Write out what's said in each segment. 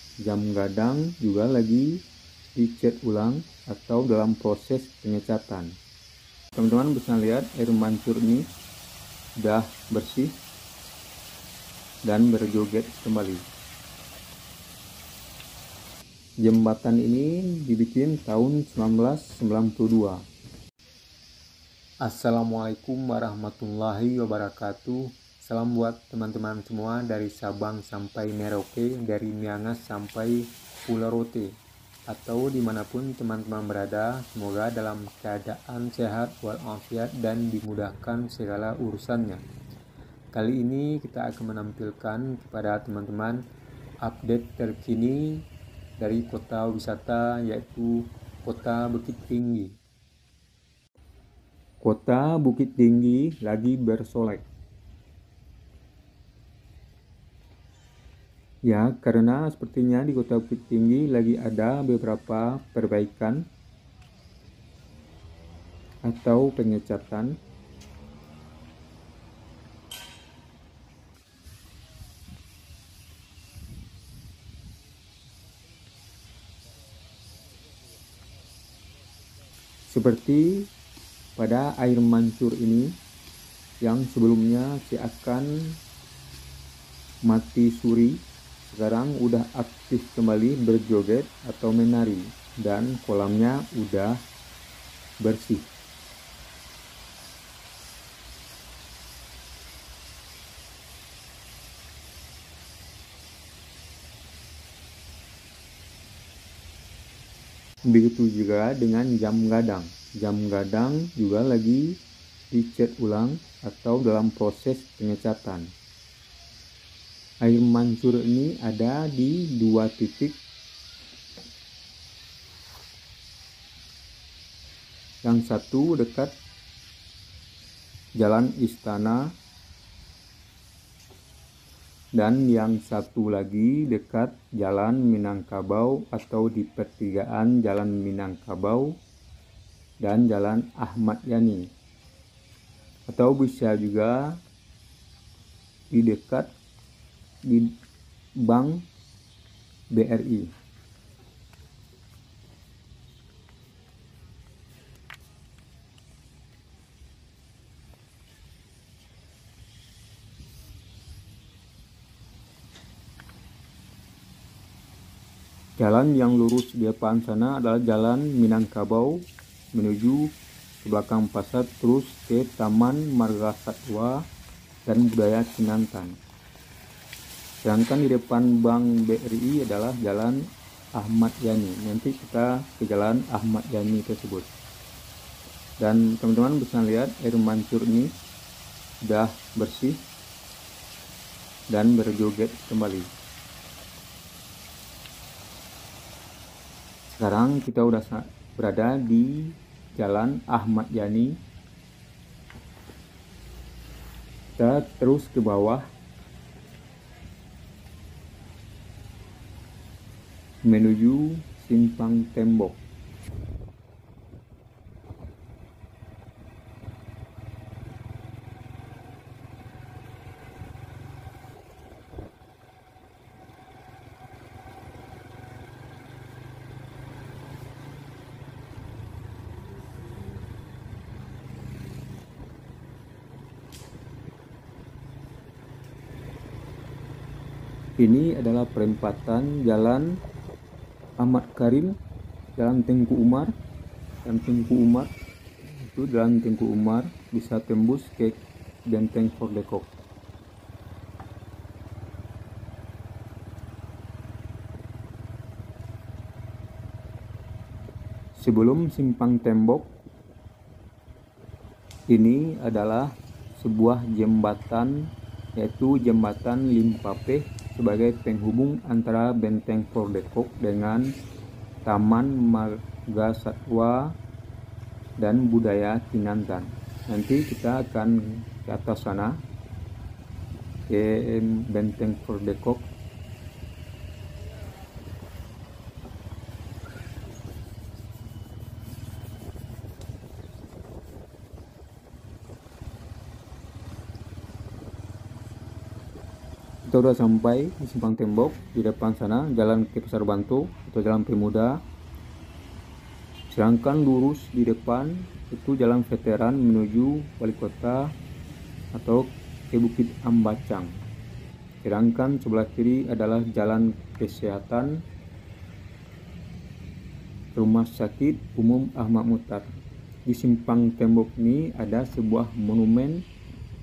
Jam gadang juga lagi dicat ulang atau dalam proses pengecatan. Teman-teman bisa lihat air mancur ini sudah bersih dan berjoget kembali. Jembatan ini dibikin tahun 1992. Assalamualaikum warahmatullahi wabarakatuh. Salam buat teman-teman semua dari Sabang sampai Merauke, dari Miangas sampai Pulau Rote, atau dimanapun teman-teman berada. Semoga dalam keadaan sehat walafiat dan dimudahkan segala urusannya. Kali ini kita akan menampilkan kepada teman-teman update terkini dari kota wisata, yaitu Kota Bukit Tinggi. Kota Bukit Tinggi lagi bersolek. Ya, karena sepertinya di Kota Bukit Tinggi lagi ada beberapa perbaikan atau pengecatan. Seperti pada air mancur ini yang sebelumnya akan mati suri, sekarang udah aktif kembali berjoget atau menari, dan kolamnya udah bersih. Begitu juga dengan jam gadang. Jam gadang juga lagi dicat ulang atau dalam proses pengecatan. Air mancur ini ada di 2 titik. Yang satu dekat Jalan Istana, dan yang satu lagi dekat Jalan Minangkabau atau di pertigaan Jalan Minangkabau dan Jalan Ahmad Yani, atau bisa juga di dekat di Bank BRI. Jalan yang lurus di depan sana adalah Jalan Minangkabau menuju ke belakang pasar, terus ke Taman Marga Satwa dan Budaya Kinantan. Sedangkan di depan Bank BRI adalah Jalan Ahmad Yani. Nanti kita ke Jalan Ahmad Yani tersebut. Dan teman-teman bisa lihat air mancur ini sudah bersih dan berjoget kembali. Sekarang kita udah berada di Jalan Ahmad Yani. Kita terus ke bawah menuju Simpang Tembok. Ini adalah perempatan Jalan Ahmad Karim, Jalan Tengku Umar, dan Tengku Umar. Itu Jalan Tengku Umar bisa tembus ke Benteng Fort Depok. Sebelum Simpang Tembok, ini adalah sebuah jembatan, yaitu Jembatan Limpapeh, sebagai penghubung antara Benteng Fort Depok dengan Taman Marga Satwa dan Budaya Kinantan. Nanti kita akan ke atas sana, ke Benteng Fort Depok. Kita udah sampai di simpang tembok. Di depan sana jalan ke Pasar Bantu atau Jalan Pemuda. Sedangkan lurus di depan itu Jalan Veteran menuju Wali Kota atau ke Bukit Ambacang. Sedangkan sebelah kiri adalah Jalan Kesehatan Rumah Sakit Umum Ahmad Muhtar. Di simpang tembok ini ada sebuah monumen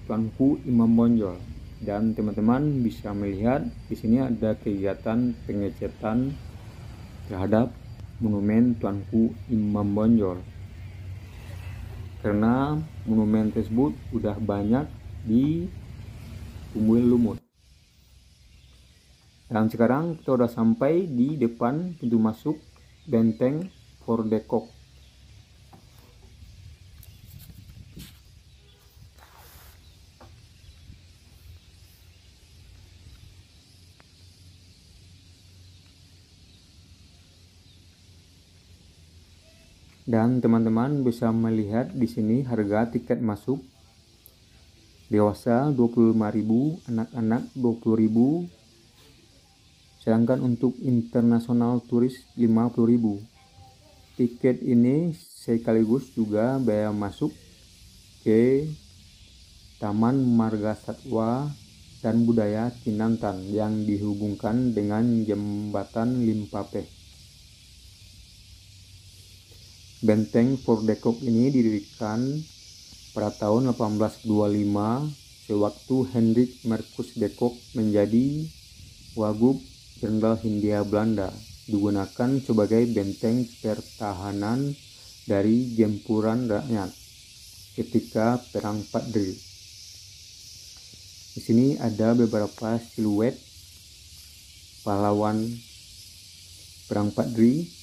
Tuanku Imam Bonjol, dan teman-teman bisa melihat di sini ada kegiatan pengecetan terhadap monumen Tuanku Imam Bonjol, karena monumen tersebut udah banyak ditumbuhin lumut. Dan sekarang kita udah sampai di depan pintu masuk Benteng Fort de Kock. Dan teman-teman bisa melihat di sini harga tiket masuk. Dewasa 25.000, anak-anak 20.000. Sedangkan untuk internasional turis 50.000. Tiket ini sekaligus juga biaya masuk ke Taman Marga Satwa dan Budaya Kinantan yang dihubungkan dengan Jembatan Limpapeh. Benteng Fort de Kock ini didirikan pada tahun 1825 sewaktu Hendrik Marcus de Kock menjadi Wagub Jenderal Hindia Belanda, digunakan sebagai benteng pertahanan dari gempuran rakyat ketika Perang Padri. Di sini ada beberapa siluet pahlawan Perang Padri.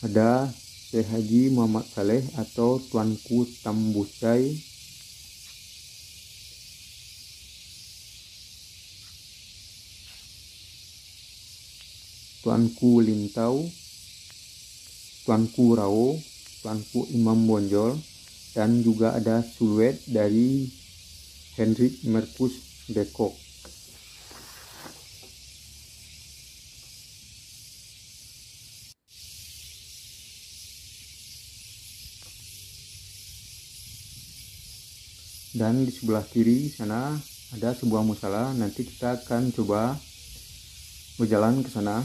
Ada Syekh Haji Muhammad Saleh atau Tuanku Tambusai, Tuanku Lintau, Tuanku Rao, Tuanku Imam Bonjol, dan juga ada siluet dari Hendrik Marcus de Kock. Dan di sebelah kiri sana ada sebuah musala. Nanti kita akan coba berjalan ke sana.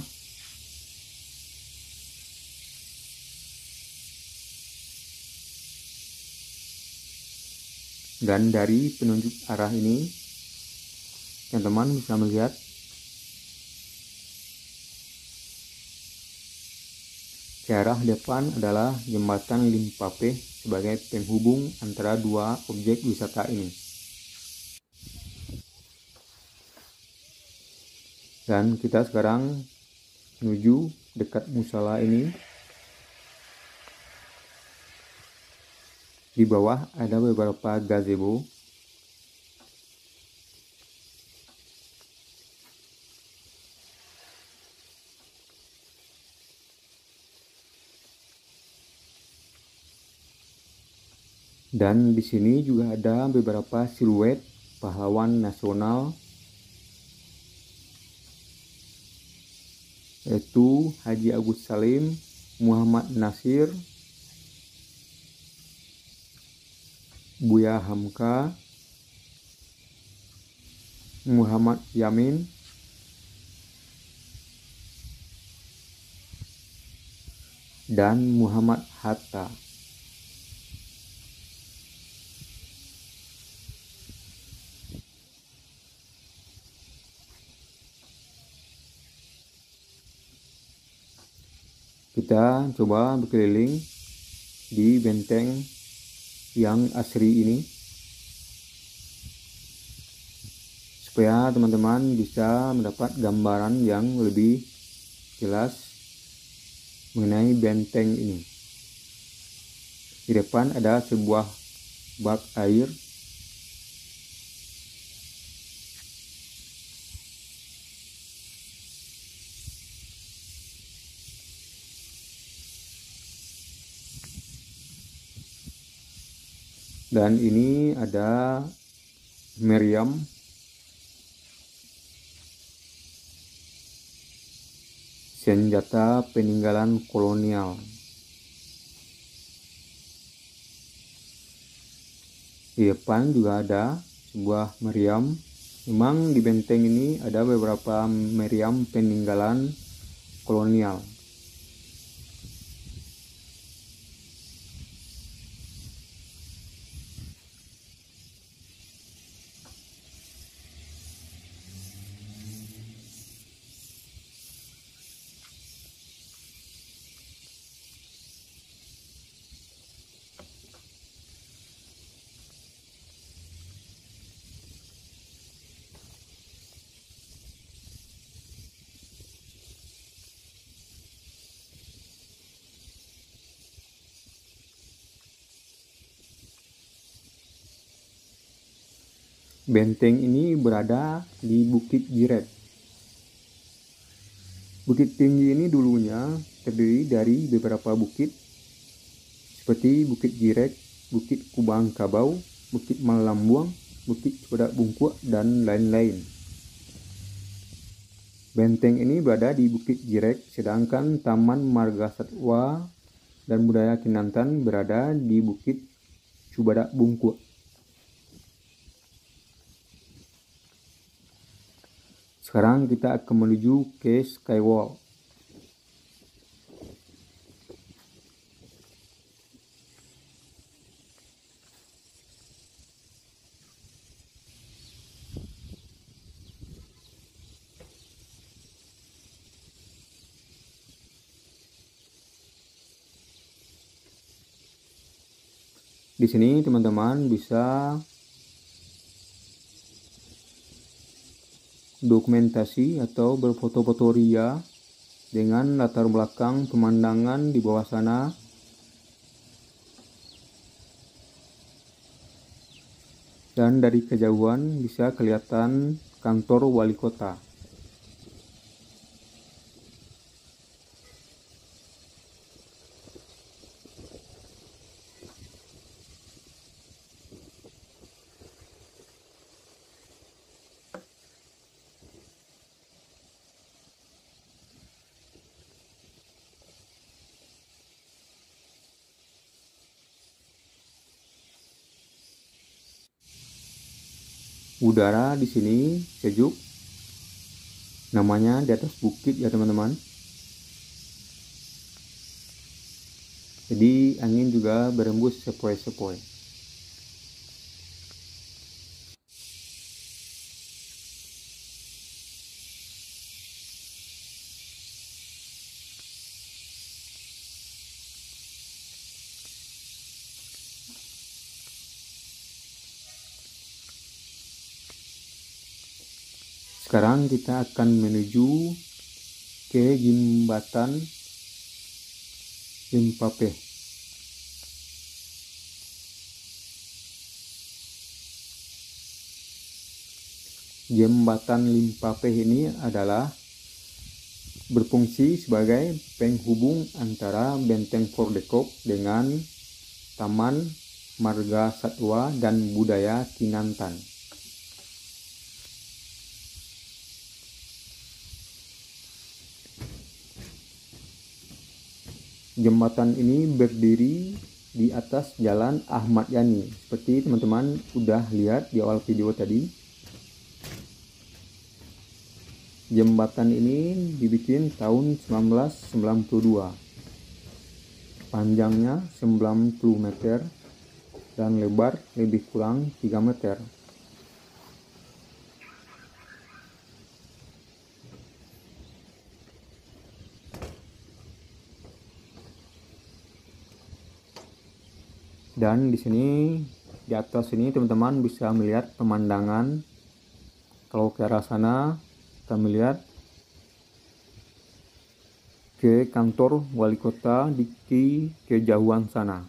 Dan dari penunjuk arah ini, teman-teman bisa melihat ke arah depan adalah Jembatan Limpapeh sebagai penghubung antara dua objek wisata ini. Dan kita sekarang menuju dekat musala ini. Di bawah ada beberapa gazebo. Dan di sini juga ada beberapa siluet pahlawan nasional, yaitu Haji Agus Salim, Muhammad Nasir, Buya Hamka, Muhammad Yamin, dan Muhammad Hatta. Kita coba berkeliling di benteng yang asri ini supaya teman-teman bisa mendapat gambaran yang lebih jelas mengenai benteng ini. Di depan ada sebuah bak air. Dan ini ada meriam senjata peninggalan kolonial. Di depan juga ada sebuah meriam. Memang di benteng ini ada beberapa meriam peninggalan kolonial. Benteng ini berada di Bukit Jiret. Bukit tinggi ini dulunya terdiri dari beberapa bukit seperti Bukit Jiret, Bukit Kubang Kabau, Bukit Malambuang, Bukit Cibadak Bungkuk, dan lain-lain. Benteng ini berada di Bukit Jiret, sedangkan Taman Marga Satwa dan Budaya Kinantan berada di Bukit Cibadak Bungkuk. Sekarang kita akan menuju ke Skywalk. Di sini teman-teman bisa dokumentasi atau berfoto-foto ria dengan latar belakang pemandangan di bawah sana, dan dari kejauhan bisa kelihatan kantor wali kota. Udara di sini sejuk, namanya di atas bukit ya teman-teman. Jadi angin juga berembus sepoi-sepoi. Sekarang kita akan menuju ke jembatan Limpapeh. Jembatan Limpapeh ini adalah berfungsi sebagai penghubung antara Benteng Fort de Kock dengan Taman Marga Satwa dan Budaya Kinantan. Jembatan ini berdiri di atas Jalan Ahmad Yani. Seperti teman-teman udah lihat di awal video tadi. Jembatan ini dibikin tahun 1992. Panjangnya 90 meter dan lebar lebih kurang 3 meter. Dan di sini di atas ini teman-teman bisa melihat pemandangan. Kalau ke arah sana kita melihat ke kantor wali kota di kejauhan sana.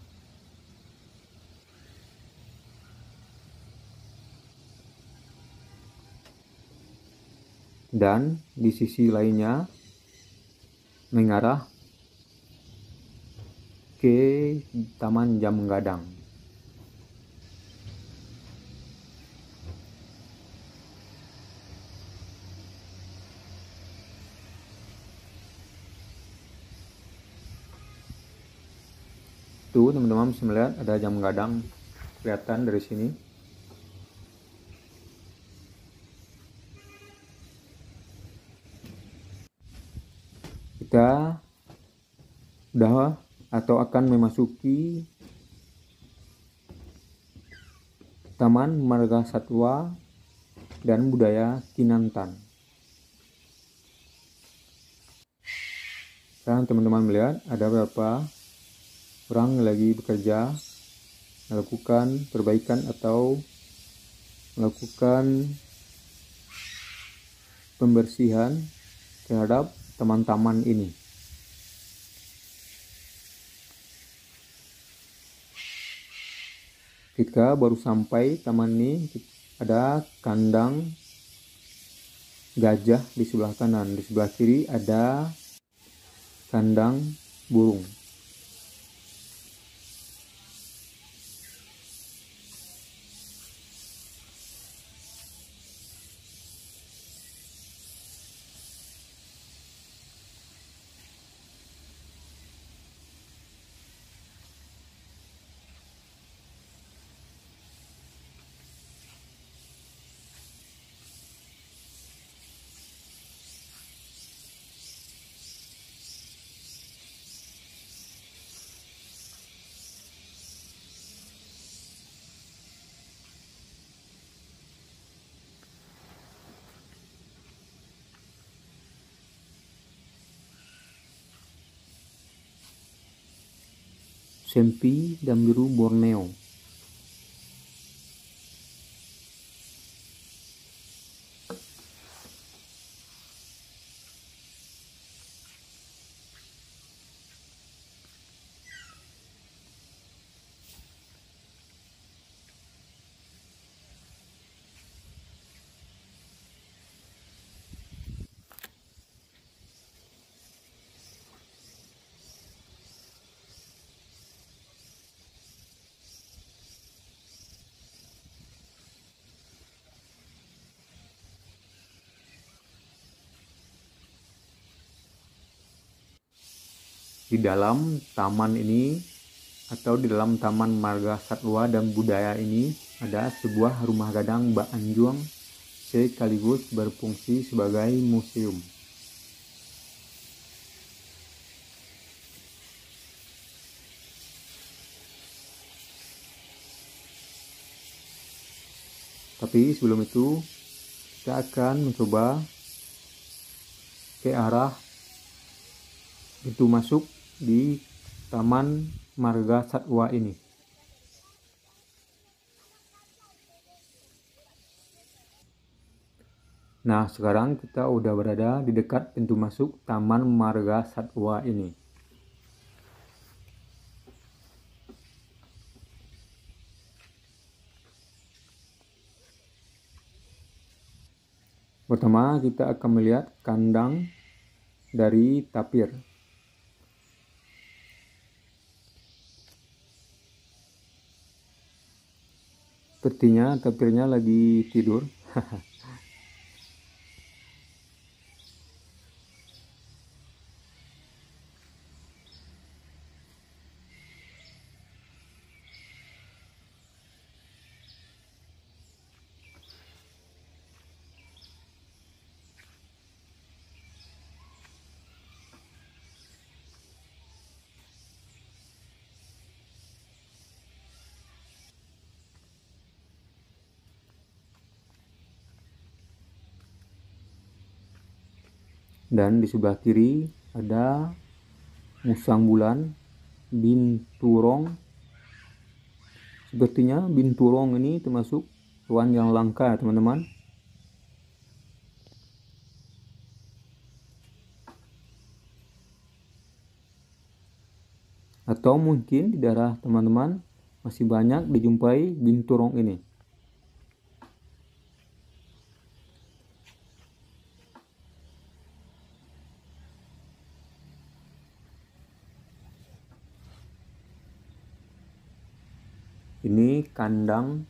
Dan di sisi lainnya mengarah ke Taman Jam Gadang. Tuh teman-teman bisa melihat ada jam gadang kelihatan dari sini. Kita udah atau akan memasuki Taman Marga Satwa dan Budaya Kinantan. Sekarang teman-teman melihat ada beberapa orang lagi bekerja melakukan perbaikan atau melakukan pembersihan terhadap taman-taman ini. Ketika baru sampai taman ini, ada kandang gajah di sebelah kanan, di sebelah kiri ada kandang burung. Sempi dan biru Borneo. Di dalam taman ini atau di dalam Taman Marga Satwa dan Budaya ini ada sebuah rumah gadang Mbak Anjuang sekaligus berfungsi sebagai museum. Tapi sebelum itu kita akan mencoba ke arah pintu masuk di Taman Marga Satwa ini. Nah, sekarang kita udah berada di dekat pintu masuk Taman Marga Satwa ini. Pertama, kita akan melihat kandang dari tapir. Sepertinya tapirnya lagi tidur. Dan di sebelah kiri ada musang bulan binturong. Sepertinya binturong ini termasuk hewan yang langka, teman-teman. Atau mungkin di daerah teman-teman masih banyak dijumpai binturong ini. Ini kandang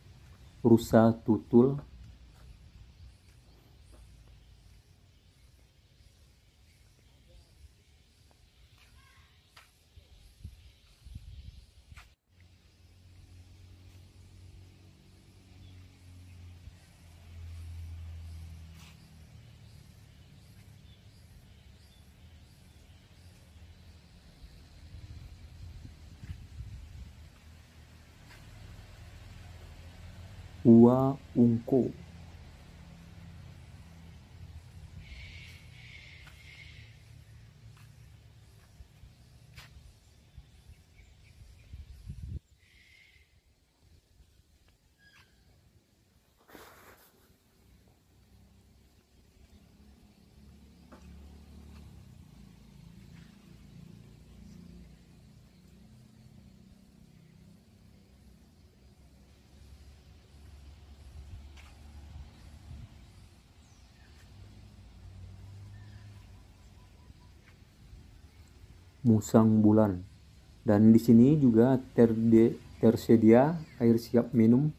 rusa tutul. Ua Ungko. Musang Bulan. Dan di sini juga tersedia air siap minum.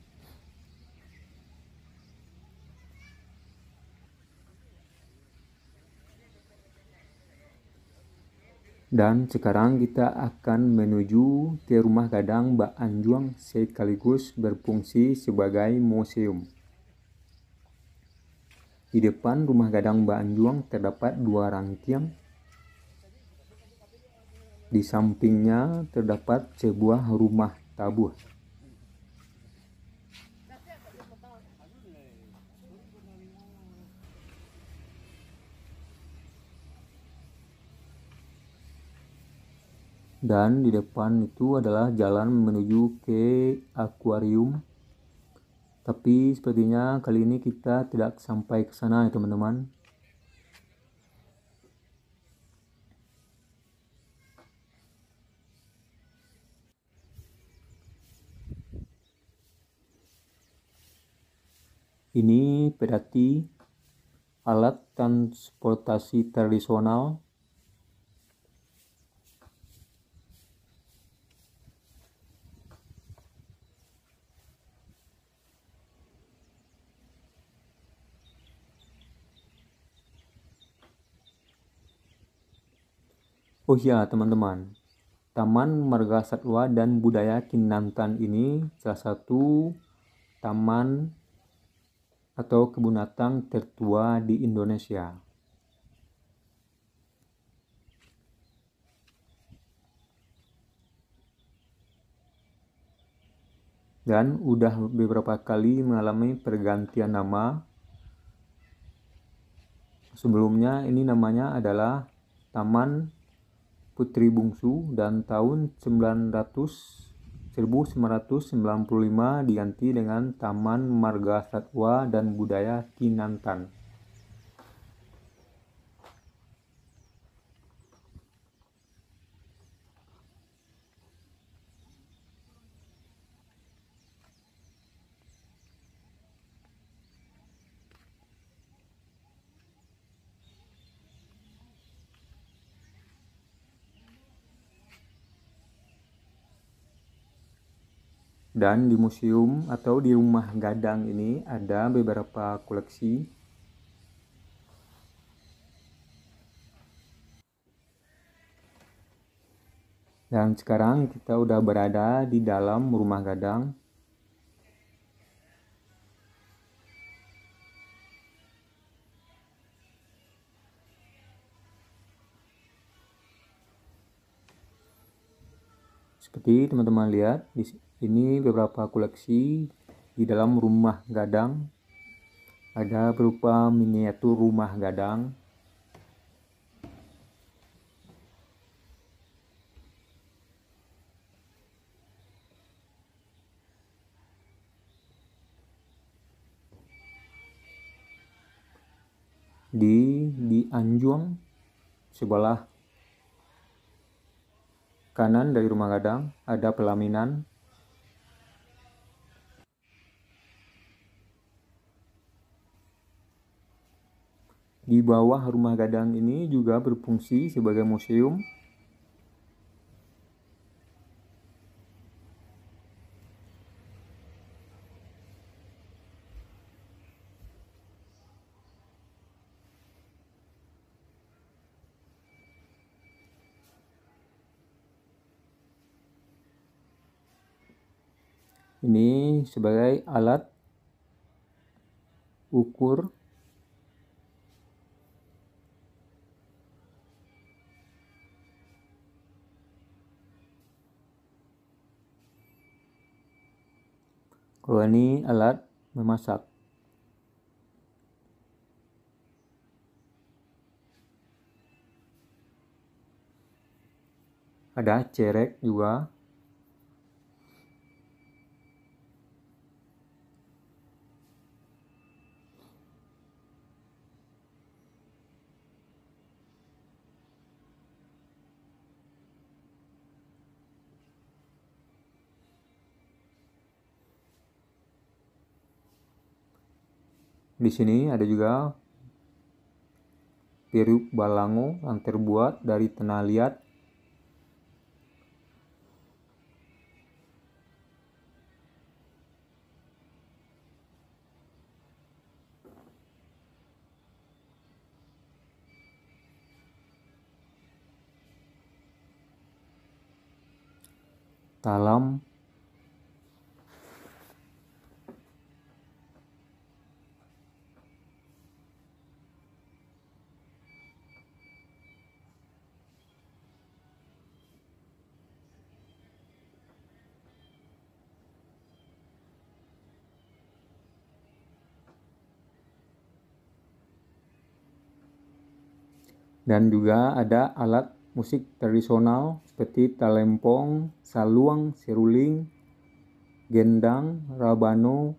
Dan sekarang kita akan menuju ke rumah gadang Mbak Anjuang sekaligus berfungsi sebagai museum. Di depan rumah gadang Mbak Anjuang terdapat 2 rangtiang. Di sampingnya terdapat sebuah rumah tabuh. Dan di depan itu adalah jalan menuju ke akuarium. Tapi sepertinya kali ini kita tidak sampai ke sana ya teman-teman. Ini pedati, alat transportasi tradisional. Oh ya teman-teman, Taman Marga Satwa dan Budaya Kinantan ini salah satu taman atau kebun binatang tertua di Indonesia. Dan udah beberapa kali mengalami pergantian nama. Sebelumnya ini namanya adalah Taman Putri Bungsu dan tahun 1995 diganti dengan Taman Marga Satwa dan Budaya Kinantan. Dan di museum atau di rumah gadang ini ada beberapa koleksi. Dan sekarang kita udah berada di dalam rumah gadang. Seperti teman-teman lihat, di sini beberapa koleksi di dalam rumah gadang. Ada berupa miniatur rumah gadang. Di Anjuang sebelah kanan dari rumah gadang ada pelaminan. Di bawah rumah gadang ini juga berfungsi sebagai museum. Ini sebagai alat ukur kalau ini alat memasak. Ada cerek juga. Di sini ada juga periuk balango yang terbuat dari tanah liat. Talam. Dan juga ada alat musik tradisional seperti talempong, saluang, seruling, gendang, rabano.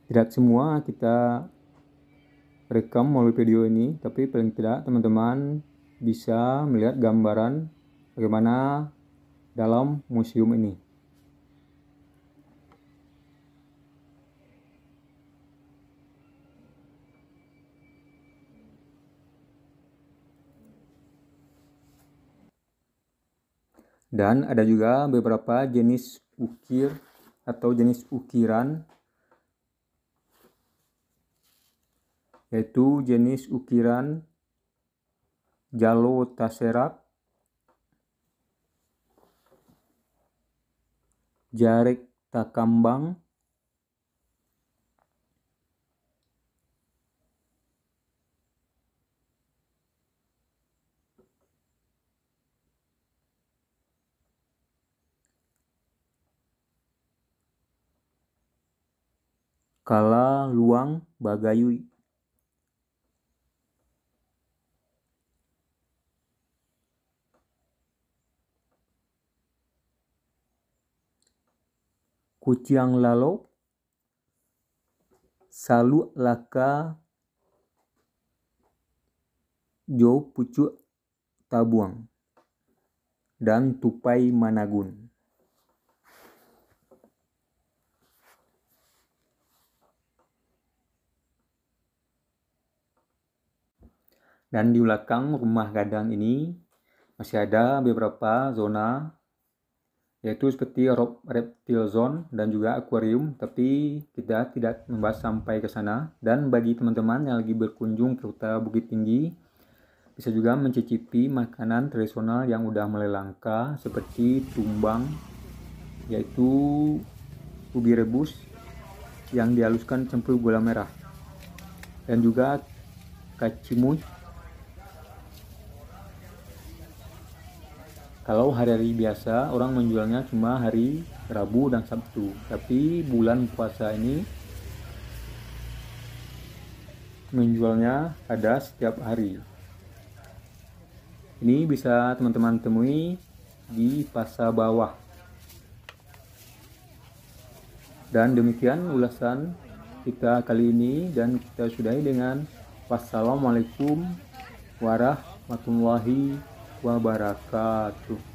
Tidak semua kita rekam melalui video ini, tapi paling tidak teman-teman bisa melihat gambaran bagaimana dalam museum ini. Dan ada juga beberapa jenis ukir atau jenis ukiran, yaitu jenis ukiran Jalo Taserak, Jarek Takambang, Kala Luang Bagayui. Kuciang Lalo, Salu Laka Jo Pucuk Tabuang, dan Tupai Managun. Dan di belakang rumah gadang ini masih ada beberapa zona, yaitu seperti reptile zone dan juga akuarium, tapi kita tidak membahas sampai ke sana. Dan bagi teman-teman yang lagi berkunjung ke Kota Bukit Tinggi, bisa juga mencicipi makanan tradisional yang udah mulai langka seperti tumbang, yaitu ubi rebus yang dihaluskan campur gula merah, dan juga kacimuy. Kalau hari-hari biasa orang menjualnya cuma hari Rabu dan Sabtu, tapi bulan puasa ini menjualnya ada setiap hari. Ini bisa teman-teman temui di Pasar Bawah. Dan demikian ulasan kita kali ini, dan kita sudahi dengan wassalamualaikum warahmatullahi wabarakatuh.